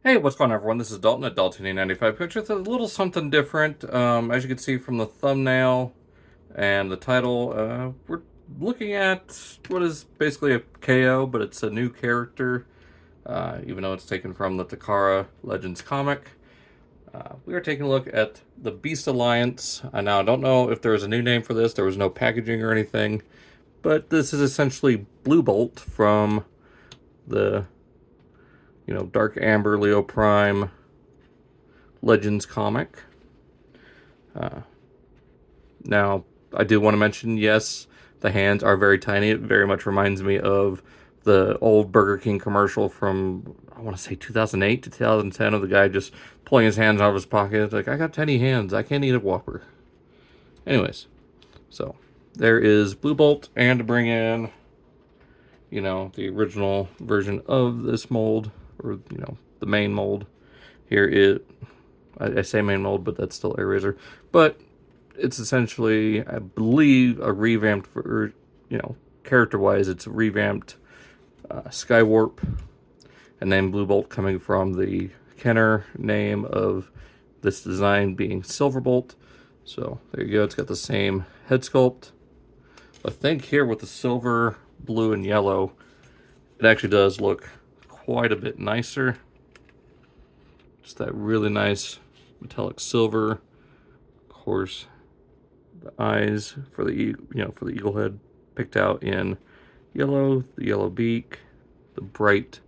Hey, what's going on, everyone? This is Dalton at Dalton95 Picture with a little something different. As you can see from the thumbnail and the title, we're looking at what is basically a KO, but it's a new character, even though it's taken from the Takara Legends comic. We are taking a look at the Beast Alliance. Now, I don't know if there was a new name for this. There was no packaging or anything, but this is essentially Blue Bolt from the Dark Amber Leo Prime Legends comic. Now, I do want to mention, yes, the hands are very tiny. It very much reminds me of the old Burger King commercial from, I want to say 2008 to 2010, of the guy just pulling his hands out of his pocket. Like, I got tiny hands. I can't eat a Whopper. Anyways, so there is Blue Bolt, and to bring in, the original version of this mold, or, the main mold. Here is, I say main mold, but that's still Eraser. But it's essentially, I believe, a revamped, character-wise, it's a revamped Skywarp, and then Blue Bolt coming from the Kenner name of this design being Silverbolt. So there you go, it's got the same head sculpt. I think here with the silver, blue, and yellow, it actually does look quite a bit nicer. Just that really nice metallic silver. Of course, the eyes for the for the eagle head picked out in yellow, the yellow beak, the bright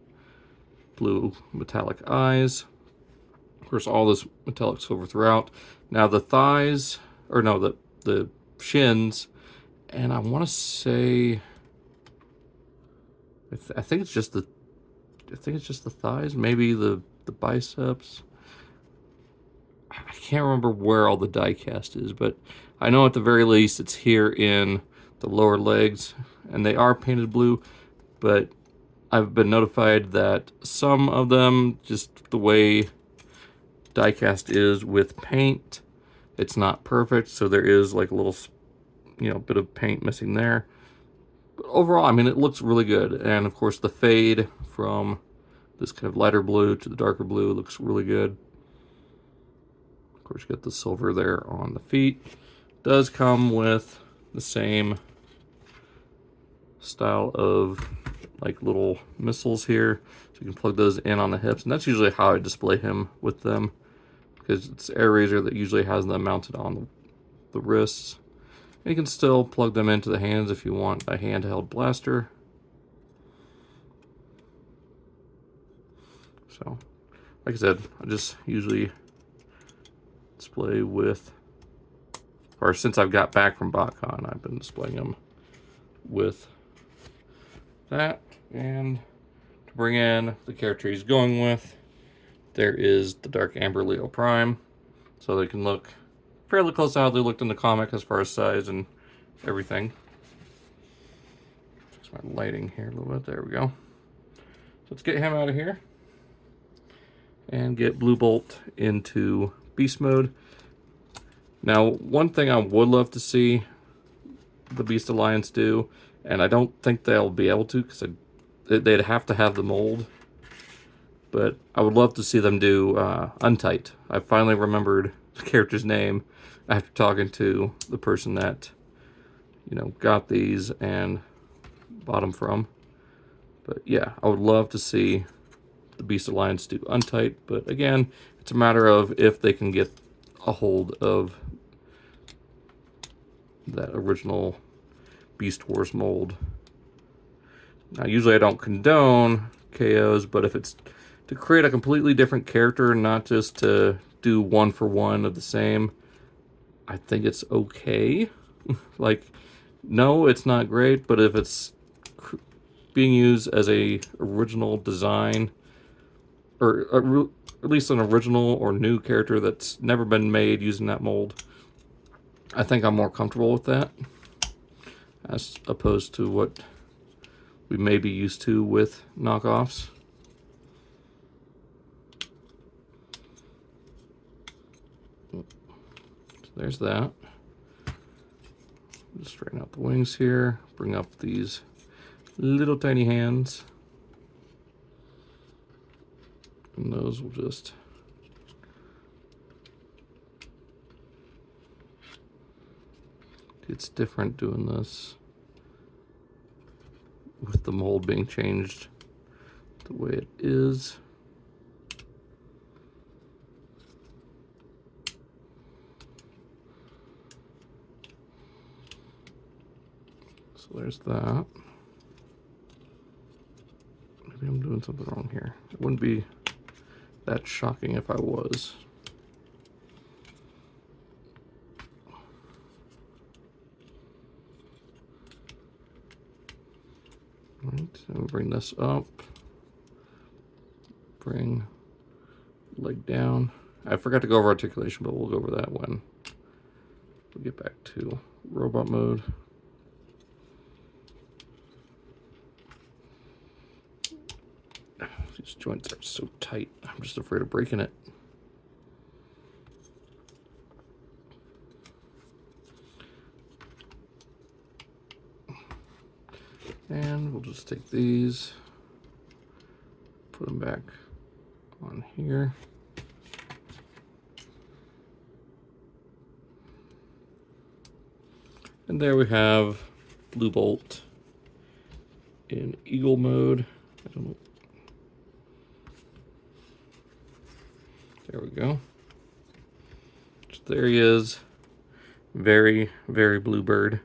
blue metallic eyes. Of course, all this metallic silver throughout. Now the thighs, or no, the shins, and I want to say, I think it's just the thighs, maybe the biceps. I can't remember where all the die cast is, but I know at the very least it's here in the lower legs, and they are painted blue, but I've been notified that some of them, just the way die cast is with paint, it's not perfect, so there is like a little, bit of paint missing there. But overall, I mean, it looks really good, and of course the fade from this kind of lighter blue to the darker blue looks really good. Of course, you got the silver there on the feet. Does come with the same style of like little missiles here, so you can plug those in on the hips, and that's usually how I display him with them, because it's Eraser that usually has them mounted on the wrists. And you can still plug them into the hands if you want a handheld blaster. So, like I said, I just usually display with, or since I've got back from BotCon, I've been displaying them with that. And to bring in the character he's going with, there is the Dark Amber Leo Prime. So they can look fairly close to how they looked in the comic as far as size and everything. Fix my lighting here a little bit. There we go. So let's get him out of here and get Blue Bolt into Beast Mode. Now, one thing I would love to see the Beast Alliance do, and I don't think they'll be able to, because they'd have to have the mold, but I would love to see them do Untite. I finally remembered the character's name after talking to the person that, got these and bought them from. But yeah, I would love to see the Beast Alliance do Untite, but again, it's a matter of if they can get a hold of that original Beast Wars mold. Now, usually I don't condone KOs, but if it's to create a completely different character, not just to do one for one of the same, I think it's okay. Like, no, it's not great, but if it's being used as a original design, or at least an original or new character that's never been made using that mold, I think I'm more comfortable with that, as opposed to what we may be used to with knockoffs. So there's that. Just straighten out the wings here, bring up these little tiny hands. And those will just it's different doing this with the mold being changed the way it is. So there's that. Maybe I'm doing something wrong here. It wouldn't be that shocking if I was. Right, so bring this up. Bring leg down. I forgot to go over articulation, but we'll go over that when we get back to robot mode. These joints are so tight. I'm just afraid of breaking it. And we'll just take these, put them back on here. And there we have Blue Bolt in Eagle mode. I don't know. There we go. So there he is. Very, very Bluebird.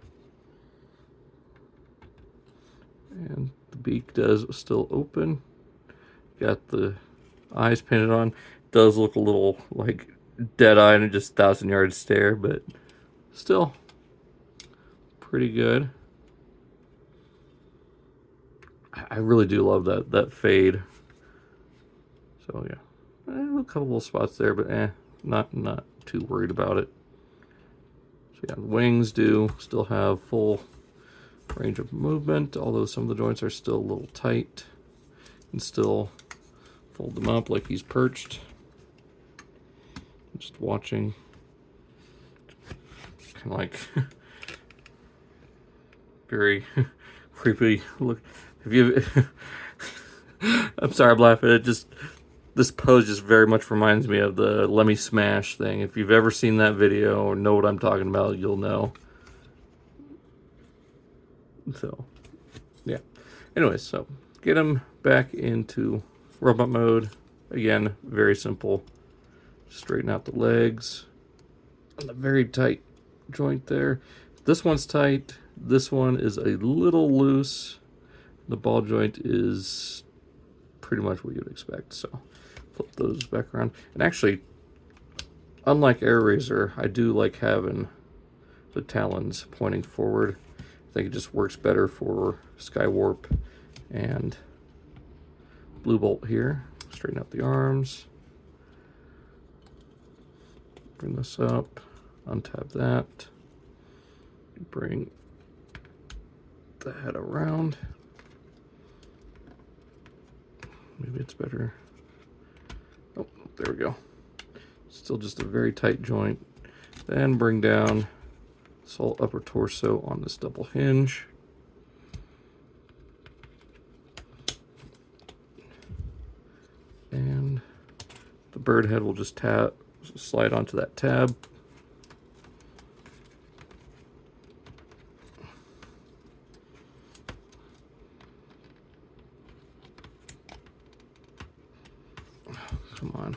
And the beak does still open. Got the eyes painted on. Does look a little like dead-eyed and just 1,000-yard stare, but still pretty good. I really do love that fade. So yeah. A couple little spots there, but not too worried about it. So yeah, the wings do still have full range of movement, although some of the joints are still a little tight. And still fold them up like he's perched. Just watching. Kind of like very creepy look. Have you I'm sorry, I'm laughing. This pose just very much reminds me of the Let Me Smash thing. If you've ever seen that video or know what I'm talking about, you'll know. So, yeah. Anyways, so get him back into robot mode. Again, very simple. Straighten out the legs. And a very tight joint there. This one's tight. This one is a little loose. The ball joint is pretty much what you'd expect. So flip those back around. And actually, unlike Air Razor, I do like having the talons pointing forward. I think it just works better for Skywarp and Blue Bolt here. Straighten out the arms. Bring this up. Untap that. Bring the head around. Maybe it's better. Oh, there we go. Still just a very tight joint. Then bring down this whole upper torso on this double hinge. And the bird head will just slide onto that tab. Come on.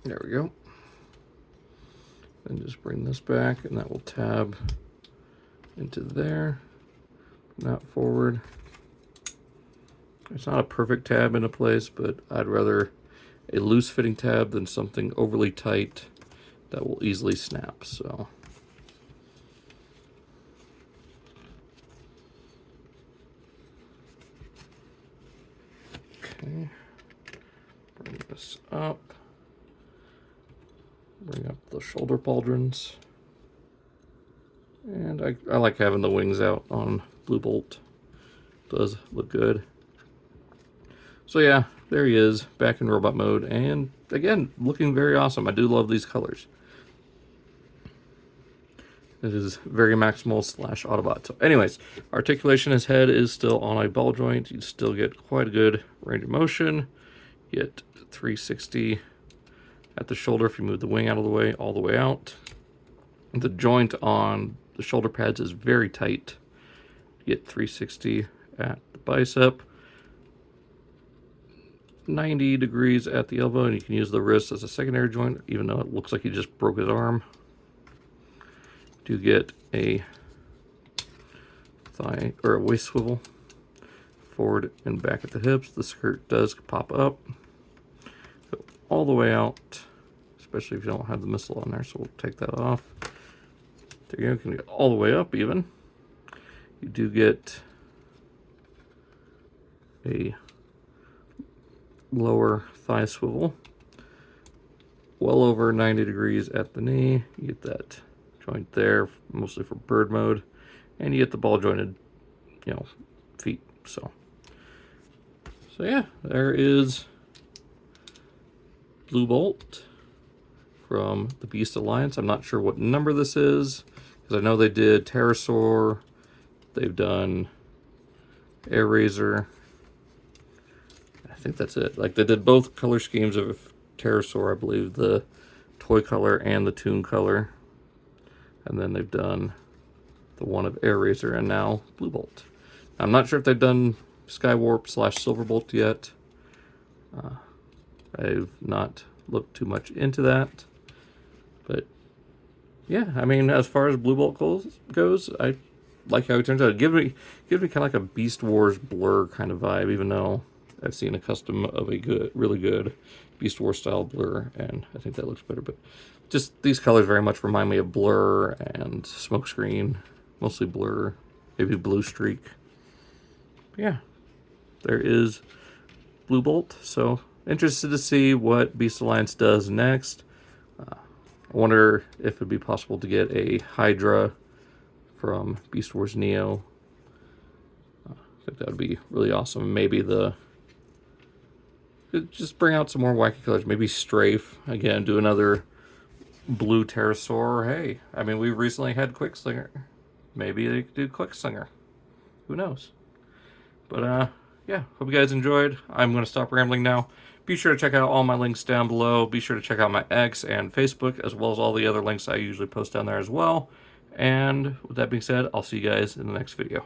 There we go. Then just bring this back and that will tab into there, not forward. It's not a perfect tab into place, but I'd rather a loose fitting tab than something overly tight that will easily snap. So okay, bring this up. Bring up the shoulder pauldrons. And I like having the wings out on Blue Bolt. Does look good. So yeah, there he is, back in robot mode, and again, looking very awesome. I do love these colors. It is very maximal / Autobot. So anyways, articulation, his head is still on a ball joint. You still get quite a good range of motion. You get 360 at the shoulder if you move the wing out of the way, all the way out. The joint on the shoulder pads is very tight. You get 360 at the bicep. 90 degrees at the elbow, and you can use the wrist as a secondary joint, even though it looks like he just broke his arm. Do get a thigh or a waist swivel forward and back at the hips. The skirt does pop up, go all the way out, especially if you don't have the missile on there, so we'll take that off. There you go, can get all the way up even. You do get a lower thigh swivel, well over 90 degrees at the knee. You get that joint there, mostly for bird mode, and you get the ball jointed, feet. So yeah, there is Blue Bolt from the Beast Alliance. I'm not sure what number this is, because I know they did Pterosaur, they've done Air Razor. I think that's it. Like, they did both color schemes of Pterosaur, I believe, the toy color and the toon color. And then they've done the one of Air Razor and now Blue Bolt. I'm not sure if they've done Skywarp / Silverbolt yet. I've not looked too much into that. But yeah, I mean, as far as Blue Bolt goes, I like how it turns out. It gives me kind of like a Beast Wars Blur kind of vibe, even though I've seen a custom of a really good Beast Wars style Blur, and I think that looks better. But just these colors very much remind me of Blur and Smokescreen, mostly Blur, maybe Blue Streak. But yeah, there is Blue Bolt. So interested to see what Beast Alliance does next. I wonder if it'd be possible to get a Hydra from Beast Wars Neo. I think that would be really awesome. Maybe just bring out some more wacky colors. Maybe Strafe again. Do another blue pterosaur. Hey, I mean, we recently had Quickslinger. Maybe they could do Quickslinger. Who knows? But yeah, hope you guys enjoyed. I'm going to stop rambling now. Be sure to check out all my links down below. Be sure to check out my X and Facebook, as well as all the other links I usually post down there as well. And with that being said, I'll see you guys in the next video.